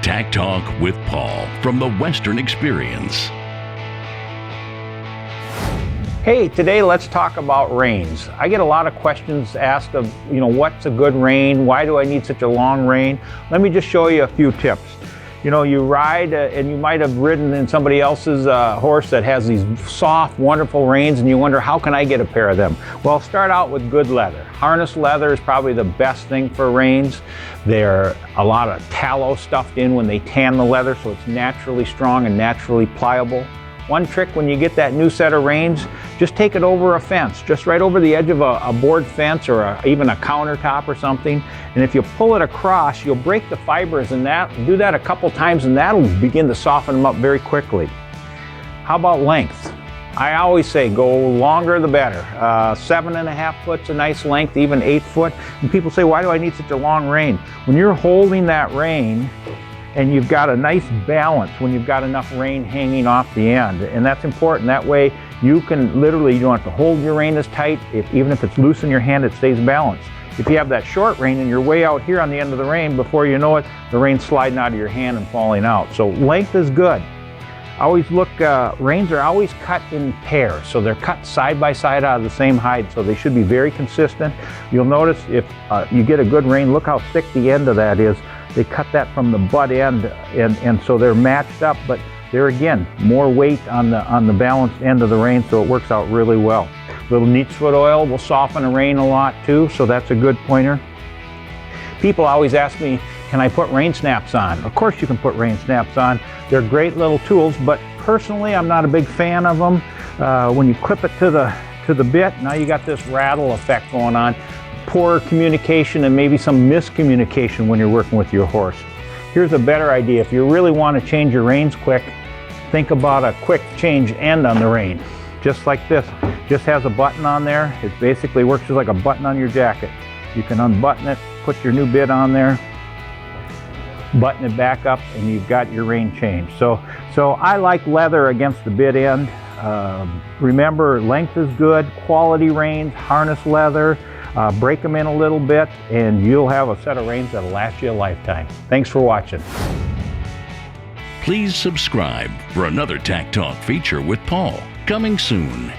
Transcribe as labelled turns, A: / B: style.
A: Tack Talk with Paul from the Western Experience.
B: Hey, today let's talk about reins. I get a lot of questions asked of, what's a good rein? Why do I need such a long rein? Let me just show you a few tips. You ride and you might have ridden in somebody else's horse that has these soft, wonderful reins, and you wonder, how can I get a pair of them? Well, start out with good leather. Harness leather is probably the best thing for reins. They're a lot of tallow stuffed in when they tan the leather, so it's naturally strong and naturally pliable. One trick when you get that new set of reins, just take it over a fence, just right over the edge of a board fence or even a countertop or something. And if you pull it across, you'll break the fibers, and do that a couple times, and that'll begin to soften them up very quickly. How about length? I always say go longer the better. 7.5 foot's a nice length, even 8 foot. And people say, why do I need such a long rein? When you're holding that rein, and you've got a nice balance when you've got enough rein hanging off the end. And that's important. That way you can literally, you don't have to hold your rein as tight. Even if it's loose in your hand, it stays balanced. If you have that short rein and you're way out here on the end of the rein, before you know it, the rein's sliding out of your hand and falling out. So length is good. Always look, reins are always cut in pairs. So they're cut side by side out of the same hide. So they should be very consistent. You'll notice if you get a good rein, look how thick the end of that is. They cut that from the butt end, and so they're matched up, but there again, more weight on the balanced end of the rein, so it works out really well. Little neat's foot oil will soften a rein a lot too, so that's a good pointer. People always ask me, can I put rein snaps on? Of course you can put rein snaps on. They're great little tools, but personally I'm not a big fan of them. When you clip it to the bit, now you got this rattle effect going on. Poor communication and maybe some miscommunication when you're working with your horse. Here's a better idea. If you really want to change your reins quick, think about a quick change end on the rein. Just like this. Just has a button on there. It basically works just like a button on your jacket. You can unbutton it, put your new bit on there, button it back up, and you've got your rein changed. So I like leather against the bit end. Remember, length is good, quality reins, harness leather. Break them in a little bit, and you'll have a set of reins that'll last you a lifetime. Thanks for watching.
A: Please subscribe for another Tack Talk feature with Paul, coming soon.